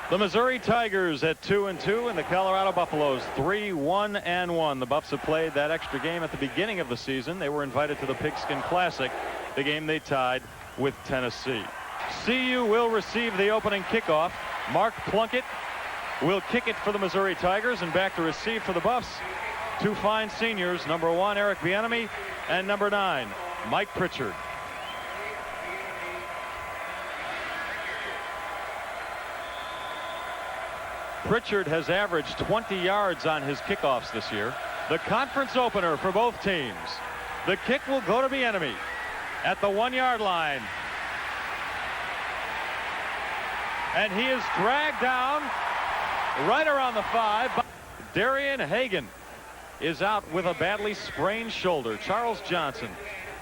The Missouri Tigers at 2-2 and the Colorado Buffaloes 3-1-1. The Buffs have played that extra game at the beginning of the season. They were invited to the Pigskin Classic, the game they tied with Tennessee. CU will receive the opening kickoff. Mark Plunkett will kick it for the Missouri Tigers, and back to receive for the Buffs, two fine seniors, number 1 Eric Bieniemy and number 9 Mike Pritchard. Pritchard has averaged 20 yards on his kickoffs this year. The conference opener for both teams. The kick will go to Bieniemy at the 1-yard line. And he is dragged down right around the 5. Darian Hagan is out with a badly sprained shoulder. Charles Johnson,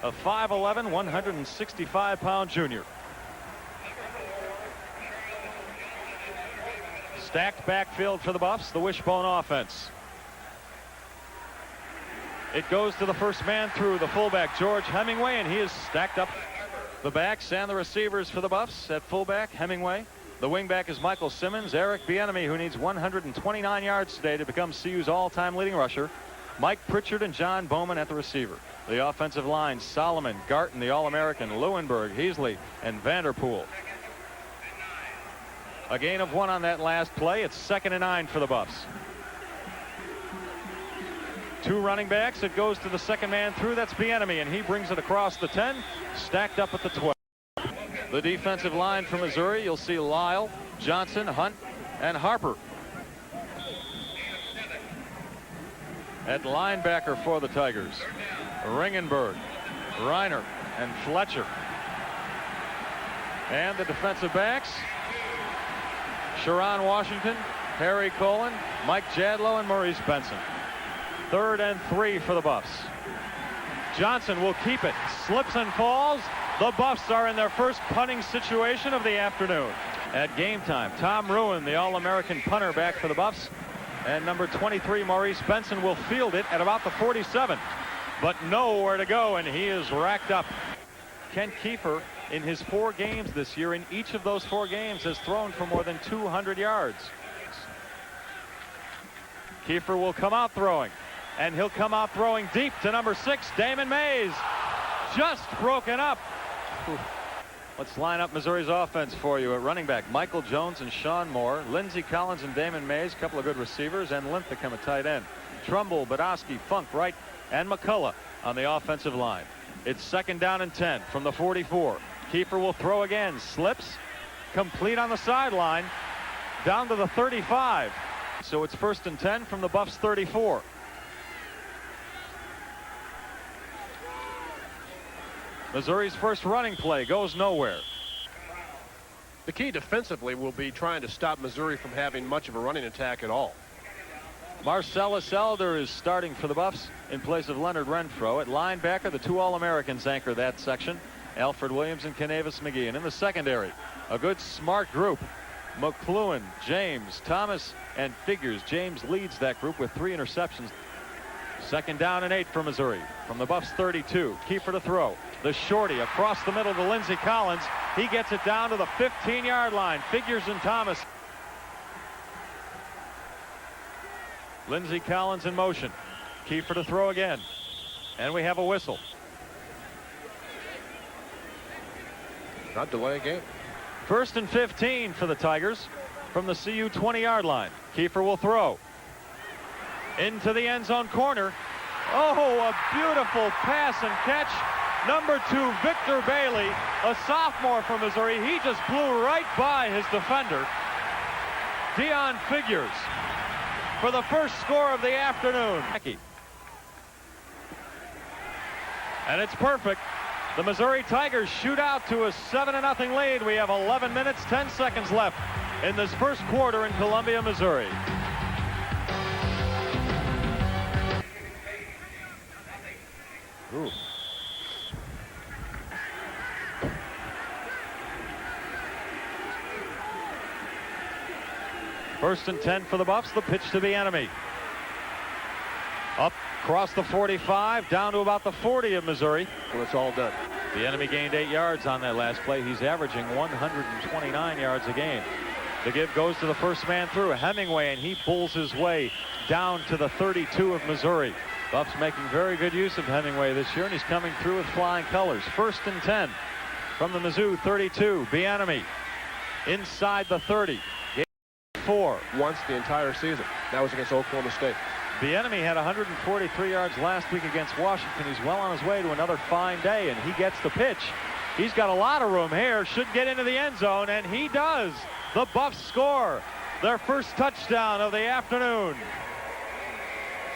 a 5'11", 165-pound junior. Stacked backfield for the Buffs, the wishbone offense. It goes to the first man through, the fullback George Hemingway, and he is stacked up the backs and the receivers for the Buffs. At fullback, Hemingway. The wingback is Michael Simmons. Eric Bieniemy, who needs 129 yards today to become CU's all-time leading rusher. Mike Pritchard and John Bowman at the receiver. The offensive line, Solomon, Garton, the All-American, Lewenberg, Heasley, and Vanderpool. A gain of 1 on that last play. It's 2nd and 9 for the Buffs. 2 running backs. It goes to the second man through. That's Bieniemy, and he brings it across the 10, stacked up at the 12. The defensive line for Missouri, you'll see Lyle, Johnson, Hunt, and Harper. At linebacker for the Tigers, Ringenberg, Reiner, and Fletcher. And the defensive backs, Sharon Washington, Harry Colin, Mike Jadlow, and Maurice Benson. 3rd and 3 for the Buffs. Johnson will keep it, slips and falls. The Buffs are in their first punting situation of the afternoon. At game time, Tom Ruin, the All-American punter, back for the Buffs. And number 23, Maurice Benson, will field it at about the 47. But nowhere to go, and he is racked up. Ken Kiefer, in his 4 games this year, in each of those 4 games, has thrown for more than 200 yards. Kiefer will come out throwing, and he'll come out throwing deep to number 6, Damon Mays. Just broken up. Let's line up Missouri's offense for you. At running back, Michael Jones and Sean Moore, Lindsey Collins and Damon Mays, a couple of good receivers, and Linthicum a tight end. Trumbull, Badowski, Funk, Wright, and McCullough on the offensive line. It's 2nd down and 10 from the 44. Kiefer will throw again, slips, complete on the sideline, down to the 35. So it's 1st and 10 from the Buffs 34. Missouri's first running play goes nowhere. The key defensively will be trying to stop Missouri from having much of a running attack at all. Marcellus Elder is starting for the Buffs in place of Leonard Renfro. At linebacker, the 2 All-Americans anchor that section, Alfred Williams and Kenavis McGee. And in the secondary, a good smart group, McLuhan, James, Thomas, and Figures. James leads that group with 3 interceptions. 2nd down and 8 for Missouri from the Buffs 32. Kiefer to throw. The shorty across the middle to Lindsey Collins. He gets it down to the 15-yard line. Figures and Thomas. Lindsey Collins in motion. Kiefer to throw again. And we have a whistle. Not delay a game. 1st and 15 for the Tigers from the CU 20-yard line. Kiefer will throw. Into the end zone corner. Oh, a beautiful pass and catch. Number 2, Victor Bailey, a sophomore from Missouri. He just blew right by his defender, Dion Figures, for the first score of the afternoon. And it's perfect. The Missouri Tigers shoot out to a 7-0 lead. We have 11 minutes, 10 seconds left in this first quarter in Columbia, Missouri. Ooh. First and 10 for the Buffs. The pitch to Bieniemy. Up across the 45, down to about the 40 of Missouri. Well, it's all done. Bieniemy gained 8 yards on that last play. He's averaging 129 yards a game. The give goes to the first man through, Hemingway, and he pulls his way down to the 32 of Missouri. Buffs making very good use of Hemingway this year, and he's coming through with flying colors. 1st and 10 from the Mizzou 32. Bieniemy inside the 30. 4. Once the entire season. That was against Oklahoma State. Bieniemy had 143 yards last week against Washington. He's well on his way to another fine day, and he gets the pitch. He's got a lot of room here, should get into the end zone, and he does. The Buffs score their first touchdown of the afternoon.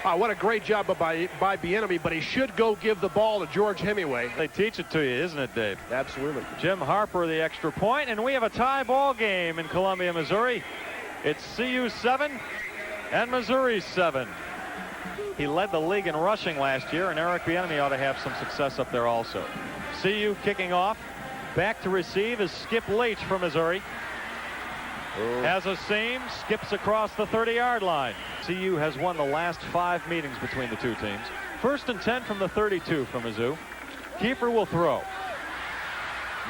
What a great job by Bieniemy, but he should go give the ball to George Hemingway. They teach it to you, isn't it, Dave? Absolutely. Jim Harper, the extra point, and we have a tie ball game in Columbia, Missouri. It's CU 7 and Missouri 7. He led the league in rushing last year, and Eric Bieniemy ought to have some success up there also. CU kicking off. Back to receive is Skip Leach from Missouri. Has a seam, skips across the 30-yard line. CU has won the last 5 meetings between the two teams. 1st and 10 from the 32 from Mizzou. Kiefer will throw.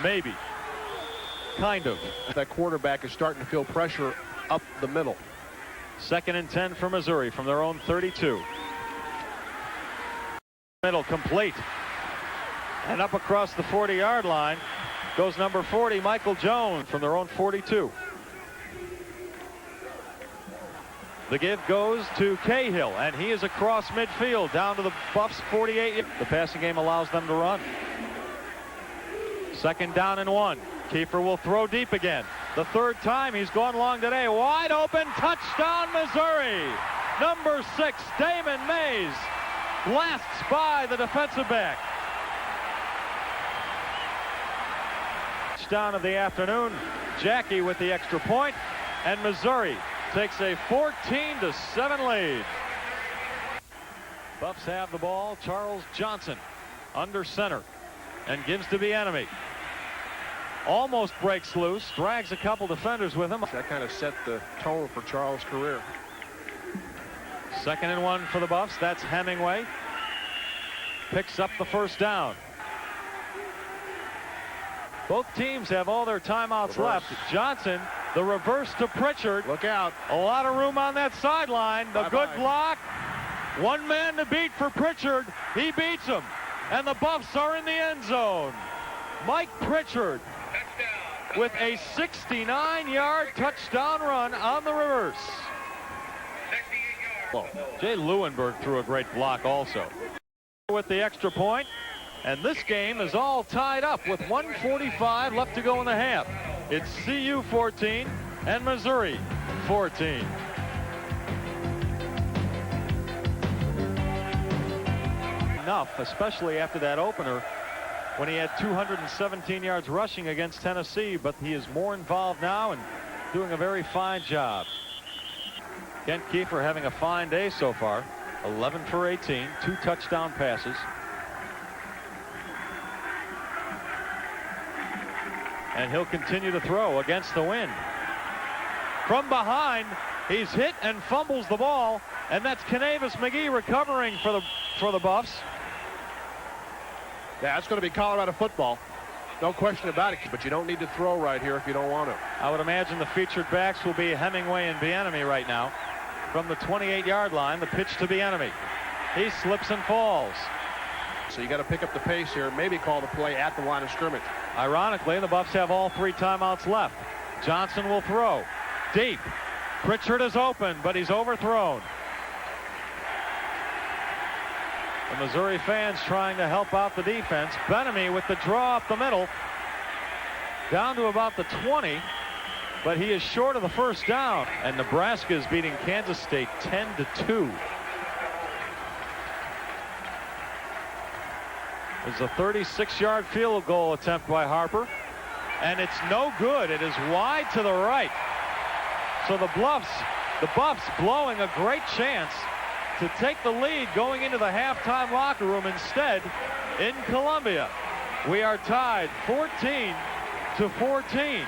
Maybe. Kind of. That quarterback is starting to feel pressure up the middle. 2nd and 10 for Missouri from their own 32. Middle complete. And up across the 40-yard line goes number 40, Michael Jones, from their own 42. The give goes to Cahill, and he is across midfield down to the Buffs 48. The passing game allows them to run. 2nd down and 1. Kiefer will throw deep again. The 3rd time he's gone long today. Wide open, touchdown Missouri. Number 6, Damon Mays, blasts by the defensive back. Touchdown of the afternoon. Jackie with the extra point, and Missouri takes a 14-7 lead. Buffs have the ball. Charles Johnson under center and gives to Bieniemy. Almost breaks loose, drags a couple defenders with him. That kind of set the tone for Charles' career. 2nd and 1 for the Buffs. That's Hemingway. Picks up the 1st down. Both teams have all their timeouts left. Johnson, the reverse to Pritchard. Look out. A lot of room on that sideline. The good block. One man to beat for Pritchard. He beats him. And the Buffs are in the end zone. Mike Pritchard with a 69-yard touchdown run on the reverse. Jay Lewinberg threw a great block also. With the extra point. And this game is all tied up with 1:45 left to go in the half. It's CU 14 and Missouri 14. Enough, especially after that opener when he had 217 yards rushing against Tennessee, but he is more involved now and doing a very fine job. Kent Kiefer having a fine day so far. 11 for 18, 2 touchdown passes. And he'll continue to throw against the wind. From behind, he's hit and fumbles the ball, and that's Canavis McGee recovering for the Buffs. Yeah, it's going to be Colorado football. No question about it, but you don't need to throw right here if you don't want to. I would imagine the featured backs will be Hemingway and Bieniemy right now. From the 28-yard line, the pitch to Bieniemy. He slips and falls. So you got to pick up the pace here, maybe call the play at the line of scrimmage. Ironically, the Buffs have all 3 timeouts left. Johnson will throw deep. Pritchard is open, but he's overthrown. The Missouri fans trying to help out the defense. Bieniemy with the draw up the middle. Down to about the 20, but he is short of the 1st down. And Nebraska is beating Kansas State 10-2. There's a 36-yard field goal attempt by Harper, and it's no good. It is wide to the right. So the Buffs blowing a great chance to take the lead going into the halftime locker room instead in Columbia. We are tied 14-14.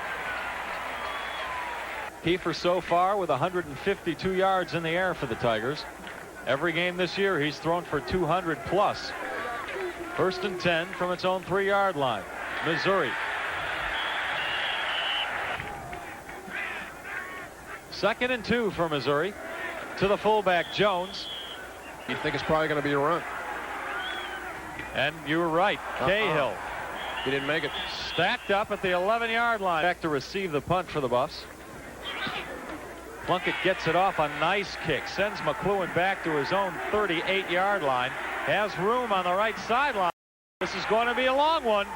Kiefer so far with 152 yards in the air for the Tigers. Every game this year he's thrown for 200 plus. 1st and 10 from its own 3-yard line. Missouri. 2nd and 2 for Missouri. To the fullback, Jones. You think it's probably going to be a run. And you were right. Cahill. He didn't make it. Stacked up at the 11-yard line. Back to receive the punt for the Buffs. Plunkett gets it off a nice kick. Sends McLuhan back to his own 38-yard line. Has room on the right sideline. This is going to be a long one.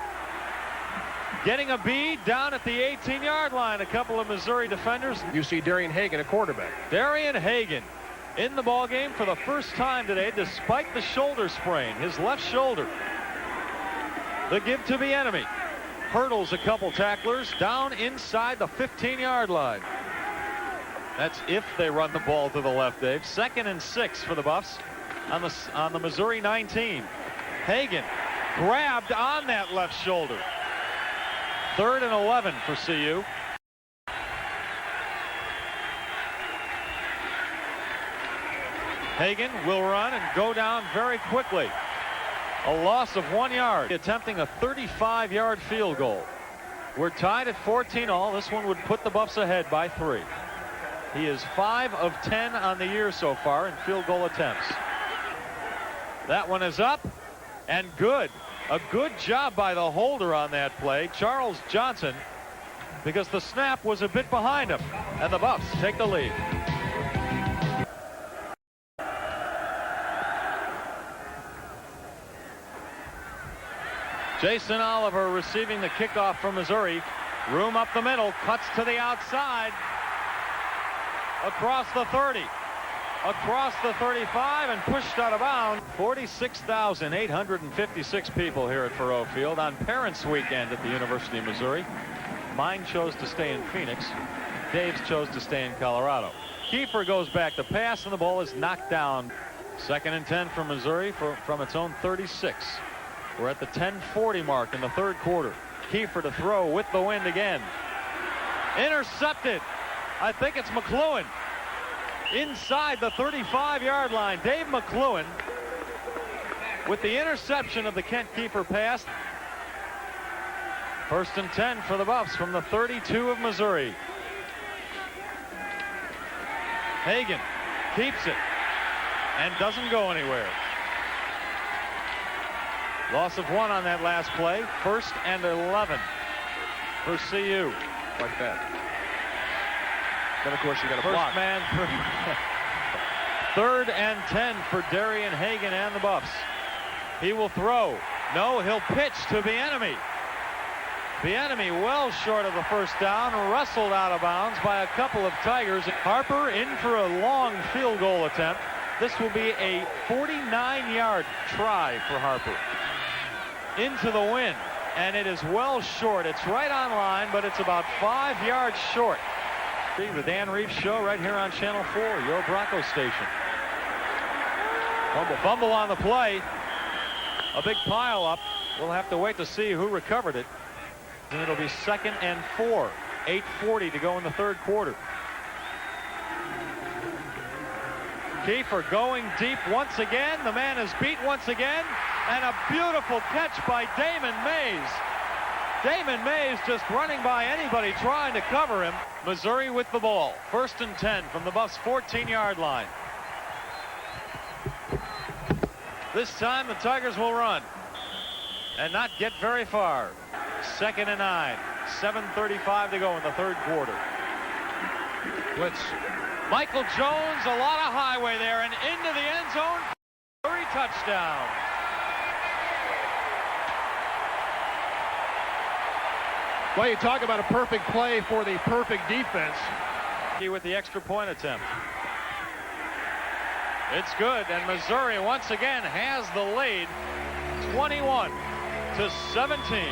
Getting a bead down at the 18-yard line. A couple of Missouri defenders. You see Darian Hagan, a quarterback. Darian Hagan in the ball game for the first time today, despite the shoulder sprain, his left shoulder. The give to Bieniemy. Hurdles a couple tacklers down inside the 15-yard line. That's if they run the ball to the left, Dave. 2nd and 6 for the Buffs on the Missouri 19. Hagan grabbed on that left shoulder. 3rd and 11 for CU. Hagan will run and go down very quickly. A loss of 1 yard. Attempting a 35-yard field goal. We're tied at 14-all. This one would put the Buffs ahead by 3. He is 5 of 10 on the year so far in field goal attempts. That one is up and good. A good job by the holder on that play, Charles Johnson, because the snap was a bit behind him. And the Buffs take the lead. Jason Oliver receiving the kickoff from Missouri. Room up the middle, cuts to the outside. Across the 30. Across the 35 and pushed out of bounds. 46,856 people here at Faurot Field on Parents Weekend at the University of Missouri. Mine chose to stay in Phoenix. Dave's chose to stay in Colorado. Kiefer goes back to pass and the ball is knocked down. 2nd and 10 for Missouri from its own 36. We're at the 10:40 mark in the 3rd quarter. Kiefer to throw with the wind again. Intercepted. I think it's McLuhan. Inside the 35-yard line. Dave McLuhan with the interception of the Kent Kiefer pass. 1st and 10 for the Buffs from the 32 of Missouri. Hagan keeps it and doesn't go anywhere. Loss of 1 on that last play. 1st and 11 for CU. Like that. Then, of course, you got a block. First man for 3rd and 10 for Darian Hagan and the Buffs. He will throw. No, he'll pitch to Bieniemy. Bieniemy well short of the first down, wrestled out of bounds by a couple of Tigers. Harper in for a long field goal attempt. This will be a 49-yard try for Harper. Into the wind, and it is well short. It's right on line, but it's about 5 yards short. The Dan Reeves Show right here on Channel 4, your Bronco station. Fumble on the play. A big pile up. We'll have to wait to see who recovered it. And it'll be 2nd and 4. 8:40 to go in the 3rd quarter. Kiefer going deep once again. The man is beat once again. And a beautiful catch by Damon Mays. Damon Mays just running by anybody trying to cover him. Missouri with the ball. 1st and 10 from the Buffs' 14-yard line. This time the Tigers will run and not get very far. 2nd and 9. 7:35 to go in the 3rd quarter. Blitz. Michael Jones, a lot of highway there and into the end zone. Missouri touchdown. Well, you talk about a perfect play for the perfect defense. With the extra point attempt. It's good, and Missouri once again has the lead, 21-17.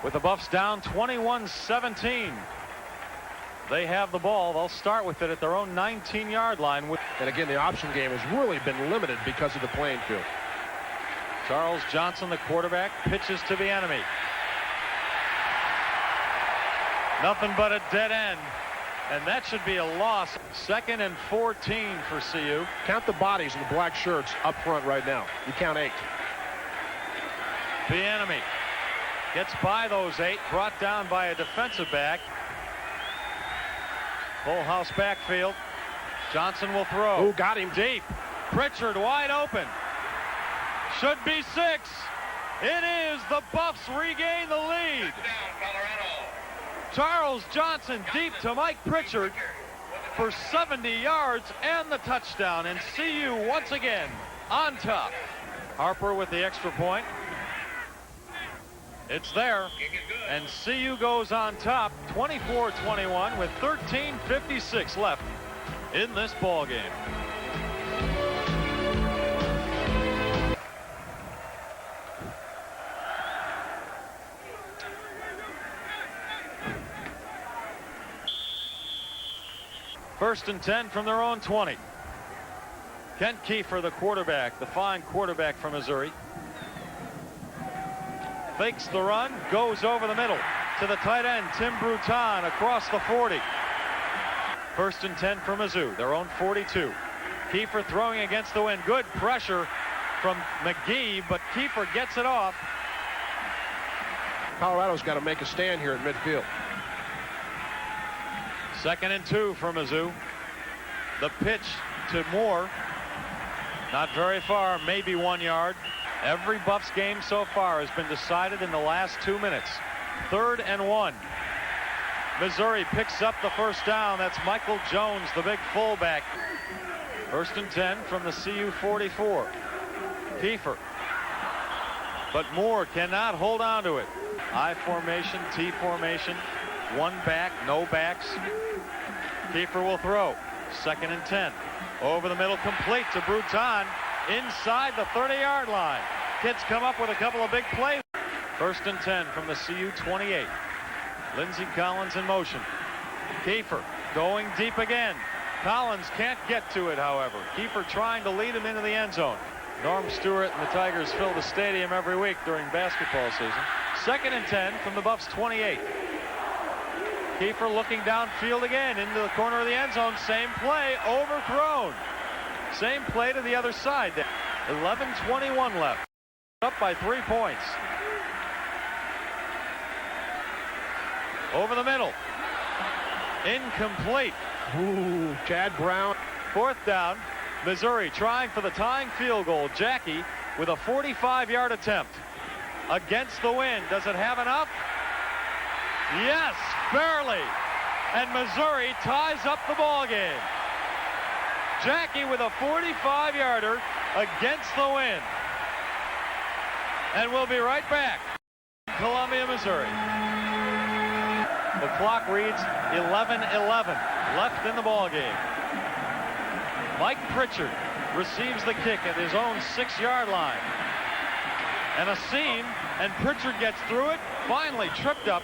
With the Buffs down 21-17. They have the ball. They'll start with it at their own 19-yard line. And again, the option game has really been limited because of the playing field. Charles Johnson, the quarterback, pitches to Bieniemy. Nothing but a dead end. And that should be a loss. 2nd and 14 for CU. Count the bodies in the black shirts up front right now. You count 8. Bieniemy Gets by those 8, brought down by a defensive back. Full house backfield. Johnson will throw. Oh, got him deep. Pritchard wide open. Should be 6. It is. The Buffs regain the lead. Charles Johnson deep to Mike Pritchard for 70 yards and the touchdown. And CU once again on top. Harper with the extra point. It's there. And CU goes on top 24-21 with 13:56 left in this ball game. First and 10 from their own 20. Kent Kiefer, the quarterback, the fine quarterback from Missouri. Fakes the run, goes over the middle to the tight end, Tim Bruton, across the 40. First and 10 from Mizzou, their own 42. Kiefer throwing against the wind. Good pressure from McGee, but Kiefer gets it off. Colorado's got to make a stand here at midfield. Second and 2 for Mizzou. The pitch to Moore. Not very far, maybe 1 yard. Every Buffs game so far has been decided in the last 2 minutes. 3rd and 1. Missouri picks up the first down. That's Michael Jones, the big fullback. First and 10 from the CU 44. Kiefer. But Moore cannot hold on to it. I formation, T formation. 1 back, no backs. Kiefer will throw. Second and 10. Over the middle, complete to Bruton inside the 30-yard line. Kids come up with a couple of big plays. First and 10 from the CU 28. Lindsey Collins in motion. Kiefer going deep again. Collins can't get to it, however. Kiefer trying to lead him into the end zone. Norm Stewart and the Tigers fill the stadium every week during basketball season. Second and 10 from the Buffs 28. Kiefer looking downfield again into the corner of the end zone. Same play, overthrown. Same play to the other side. 11:21 left. Up by 3 points. Over the middle. Incomplete. Ooh, Chad Brown. 4th down. Missouri trying for the tying field goal. Jackie with a 45-yard attempt. Against the wind. Does it have enough? Yes, barely. And Missouri ties up the ball game. Jackie with a 45-yarder against the wind. And we'll be right back. Columbia, Missouri. The clock reads 11:11 left in the ball game. Mike Pritchard receives the kick at his own 6-yard line. And a seam, and Pritchard gets through it, finally tripped up.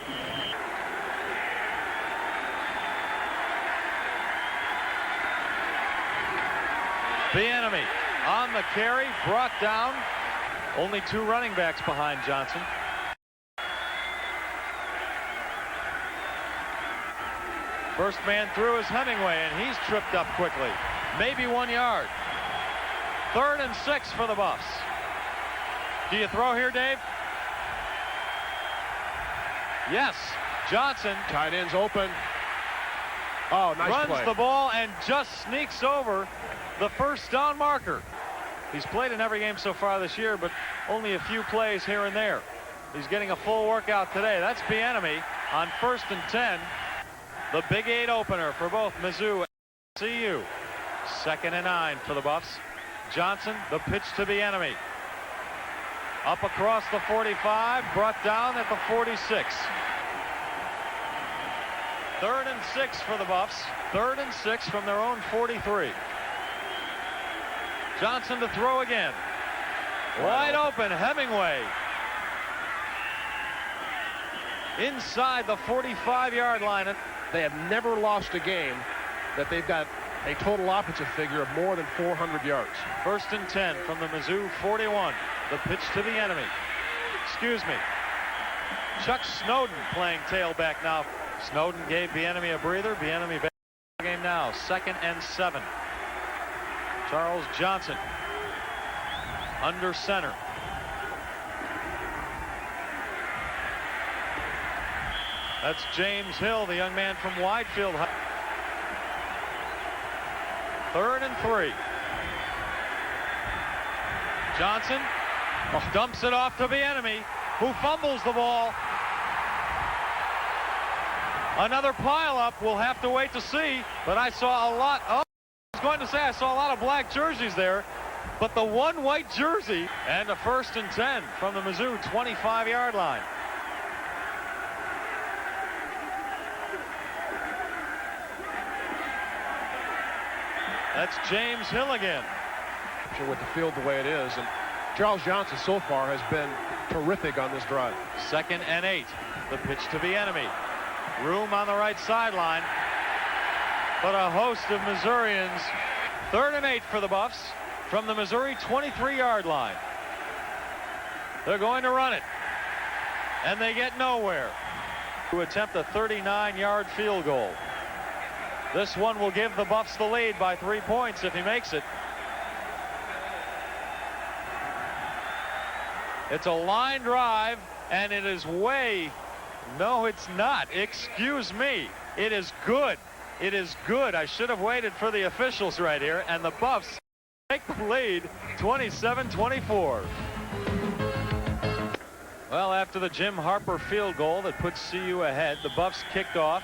Bieniemy on the carry, brought down. Only 2 running backs behind Johnson. First man through is Hemingway, and he's tripped up quickly. Maybe 1 yard. 3rd and 6 for the Buffs. Do you throw here, Dave? Yes. Johnson. Tight end's open. Oh, nice runs play. The ball and just sneaks over the first down marker. He's played in every game so far this year, but only a few plays here and there. He's getting a full workout today. That's Bieniemy on 1st and 10. The Big 8 opener for both Mizzou and CU. 2nd and 9 for the Buffs. Johnson, the pitch to Bieniemy. Up across the 45, brought down at the 46. 3rd and 6 for the Buffs. 3rd and 6 from their own 43. Johnson to throw again. Wide open, Hemingway. Inside the 45-yard line. They have never lost a game that they've got a total offensive figure of more than 400 yards. 1st and 10 from the Mizzou 41. The pitch to the enemy. Excuse me. Chuck Snowden playing tailback now. Snowden gave Bieniemy a breather. Bieniemy back in the game now. 2nd and 7. Charles Johnson under center. That's James Hill, the young man from Widefield. 3rd and 3. Johnson dumps it off to Bieniemy, who fumbles the ball. Another pileup. We'll have to wait to see. But I saw a lot. Oh, I was going to say I saw a lot of black jerseys there. But the one white jersey, and a 1st and 10 from the Mizzou 25-yard line. That's James Hill again. With the field the way it is, and Charles Johnson so far has been terrific on this drive. 2nd and 8. The pitch to Bieniemy. Room on the right sideline, but a host of Missourians. 3rd and 8 for the Buffs from the Missouri 23-yard line. They're going to run it, and they get nowhere. To attempt a 39-yard field goal. This one will give the Buffs the lead by 3 points if he makes it. It's a line drive, and it is way... No, it's not. Excuse me. It is good. It is good. I should have waited for the officials right here, and the Buffs take the lead 27-24. Well, after the Jim Harper field goal that puts CU ahead, the Buffs kicked off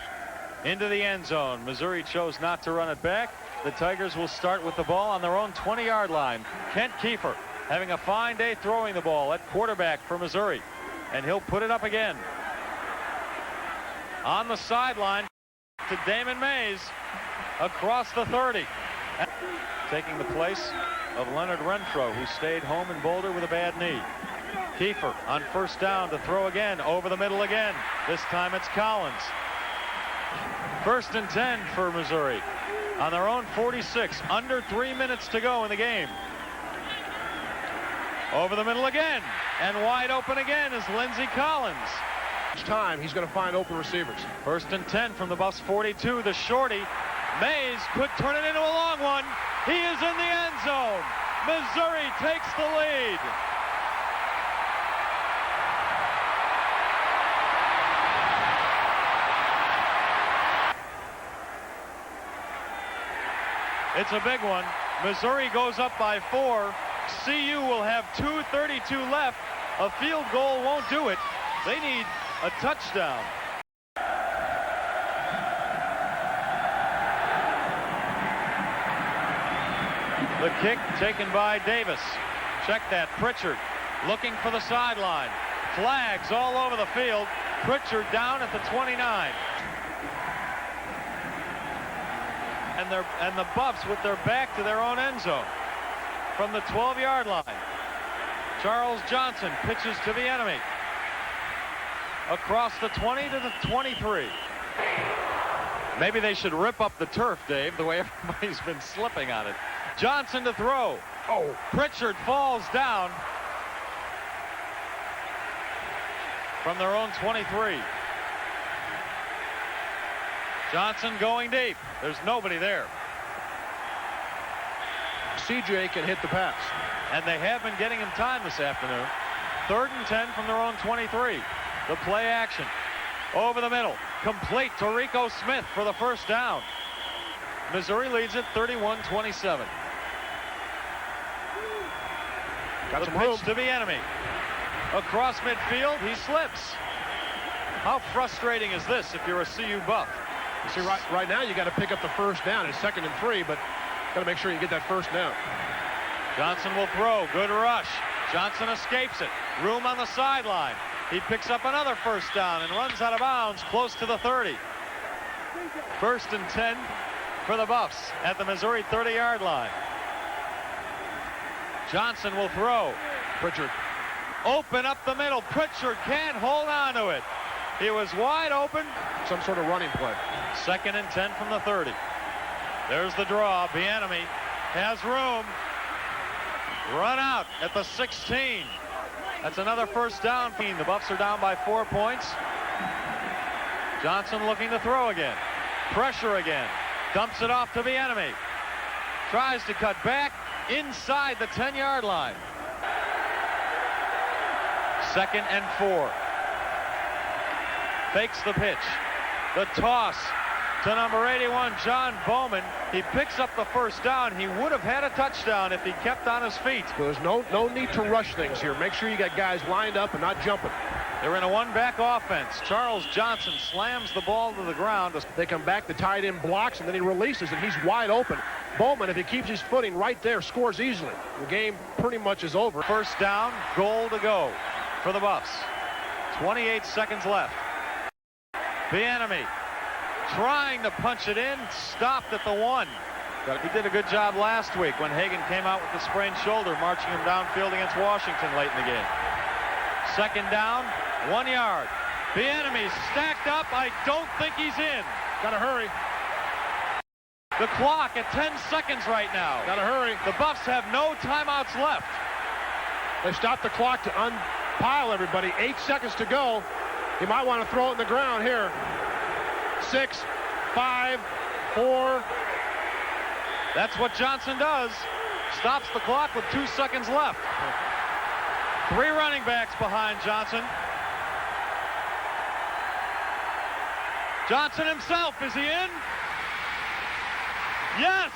into the end zone. Missouri chose not to run it back. The Tigers will start with the ball on their own 20-yard line. Kent Kiefer having a fine day throwing the ball at quarterback for Missouri, and he'll put it up again. On the sideline to Damon Mays across the 30. Taking the place of Leonard Renfro, who stayed home in Boulder with a bad knee. Kiefer on 1st down to throw again, over the middle again. This time it's Collins. 1st and 10 for Missouri on their own 46. Under 3 minutes to go in the game. Over the middle again, and wide open again is Lindsey Collins. Each time he's going to find open receivers. 1st and 10 from the Buffs 42. The shorty. Mays could turn it into a long one. He is in the end zone. Missouri takes the lead. It's a big one. Missouri goes up by 4. CU will have 2:32 left. A field goal won't do it. They need a touchdown. The kick taken by Davis. Check that. Pritchard looking for the sideline. Flags all over the field. Pritchard down at the 29. And the Buffs with their back to their own end zone from the 12-yard line. Charles Johnson pitches to Bieniemy. Across the 20 to the 23. Maybe they should rip up the turf, Dave, the way everybody's been slipping on it. Johnson to throw. Oh, Pritchard falls down from their own 23. Johnson going deep. There's nobody there. CJ can hit the pass. And they have been getting him time this afternoon. 3rd and 10 from their own 23. The play action. Over the middle. Complete to Rico Smith for the 1st down. Missouri leads it 31-27. Got the some pitch room. to Bieniemy. Across midfield, he slips. How frustrating is this if you're a CU Buff? You see, right now you got to pick up the 1st down. It's 2nd and 3, but got to make sure you get that 1st down. Johnson will throw. Good rush. Johnson escapes it. Room on the sideline. He picks up another 1st down and runs out of bounds close to the 30. 1st and 10 for the Buffs at the Missouri 30-yard line. Johnson will throw. Pritchard. Open up the middle. Pritchard can't hold on to it. He was wide open. Some sort of running play. 2nd and 10 from the 30. There's the draw. Bieniemy has room. Run out at the 16. That's another 1st down. The Buffs are down by 4 points. Johnson looking to throw again. Pressure again. Dumps it off to Bieniemy. Tries to cut back inside the 10-yard line. 2nd and 4. fakes the pitch. The toss to number 81, John Bowman. He picks up the first down. He would have had a touchdown if he kept on his feet. There's no need to rush things here. Make sure you got guys lined up and not jumping. They're in a one-back offense. Charles Johnson slams the ball to the ground. They come back, the tight end blocks, and then he releases, and he's wide open. Bowman, if he keeps his footing right there, scores easily. The game pretty much is over. First down, goal to go for the Buffs. 28 seconds left. Bieniemy trying to punch it in, stopped at the 1. He did a good job last week when Hagan came out with the sprained shoulder, marching him downfield against Washington late in the game. Second down, 1 yard. Bieniemy stacked up. I don't think he's in. Gotta hurry. The clock at 10 seconds right now. Gotta hurry. The Buffs have no timeouts left. They stopped the clock to unpile everybody. 8 seconds to go. You might want to throw it in the ground here. 6, 5, 4. That's what Johnson does. Stops the clock with 2 seconds left. 3 running backs behind Johnson. Johnson himself, is he in? Yes!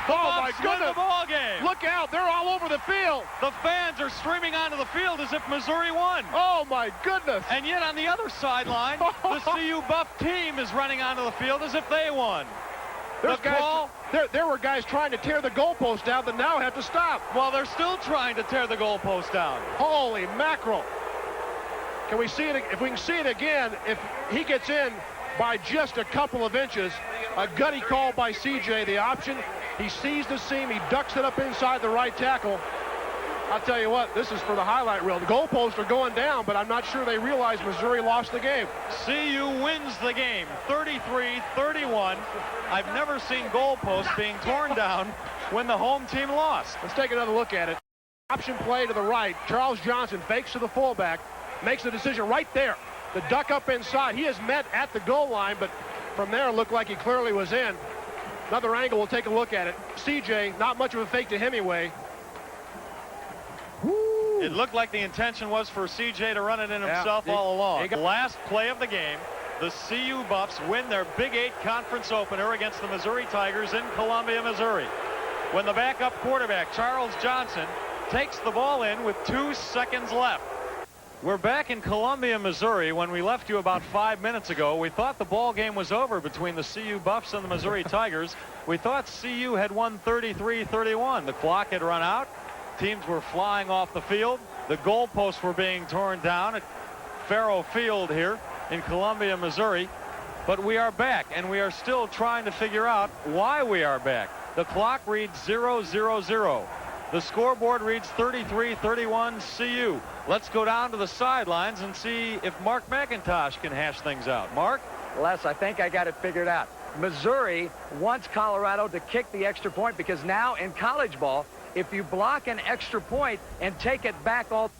The Buffs win the ball game. Look out, they're all over the field. The fans are streaming onto the field as if Missouri won. Oh my goodness. And yet on the other sideline, the CU Buff team is running onto the field as if they won. There were guys trying to tear the goalpost down that now have to stop. Well, they're still trying to tear the goalpost down. Holy mackerel. Can we see it? If we can see it again, if he gets in by just a couple of inches, a gutty call by CJ, the option. He sees the seam. He ducks it up inside the right tackle. I'll tell you what, this is for the highlight reel. The goalposts are going down, but I'm not sure they realize Missouri lost the game. CU wins the game, 33-31. I've never seen goalposts being torn down when the home team lost. Let's take another look at it. Option play to the right. Charles Johnson fakes to the fullback, makes the decision right there. The duck up inside. He is met at the goal line, but from there looked like he clearly was in. Another angle, we'll take a look at it. CJ, not much of a fake to Hemingway. Woo. It looked like the intention was for CJ to run it in himself all along. The last play of the game, the CU Buffs win their Big 8 conference opener against the Missouri Tigers in Columbia, Missouri. When the backup quarterback, Charles Johnson, takes the ball in with 2 seconds left. We're back in Columbia, Missouri. When we left you about 5 minutes ago, we thought the ball game was over between the CU Buffs and the Missouri Tigers. We thought CU had won 33-31. The clock had run out. Teams were flying off the field. The goalposts were being torn down at Faro Field here in Columbia, Missouri. But we are back, and we are still trying to figure out why we are back. The clock reads 0-0-0. The scoreboard reads 33-31 CU. Let's go down to the sidelines and see if Mark McIntosh can hash things out. Mark? Les, I think I got it figured out. Missouri wants Colorado to kick the extra point because now in college ball, if you block an extra point and take it back all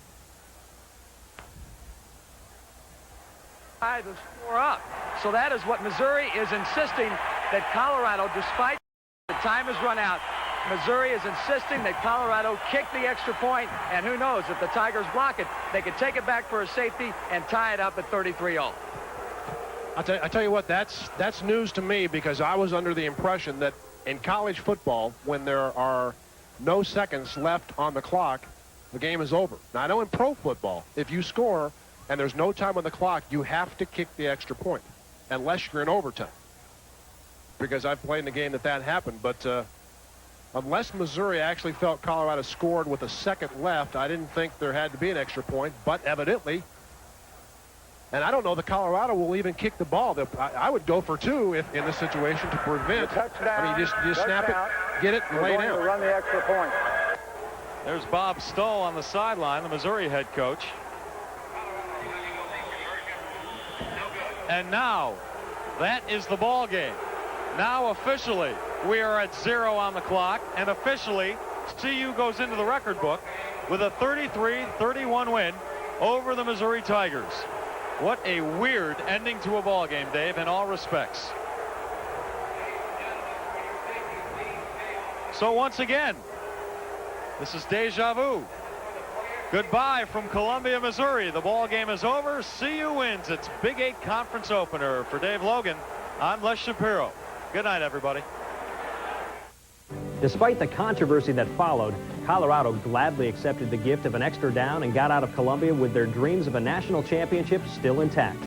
tie the score up. So that is what Missouri is insisting, that Colorado, despite the time has run out, Missouri is insisting that Colorado kick the extra point, and who knows, if the Tigers block it, they could take it back for a safety and tie it up at 33-0. I tell you what, that's news to me, because I was under the impression that in college football, when there are no seconds left on the clock, the game is over. Now, I know in pro football, if you score and there's no time on the clock, you have to kick the extra point, unless you're in overtime. Because I've played in a game that happened, but unless Missouri actually felt Colorado scored with a second left, I didn't think there had to be an extra point, but evidently. And I don't know that Colorado will even kick the ball. I would go for 2 if in this situation to prevent. I mean, you just snap it, get it, and lay down. Run the extra point. There's Bob Stoll on the sideline, the Missouri head coach. And now, that is the ball game. Now officially, we are at 0 on the clock, and officially, CU goes into the record book with a 33-31 win over the Missouri Tigers. What a weird ending to a ball game, Dave, in all respects. So once again, this is deja vu. Goodbye from Columbia, Missouri. The ball game is over. CU wins its Big 8 conference opener. For Dave Logan, I'm Les Shapiro. Good night, everybody. Despite the controversy that followed, Colorado gladly accepted the gift of an extra down and got out of Columbia with their dreams of a national championship still intact.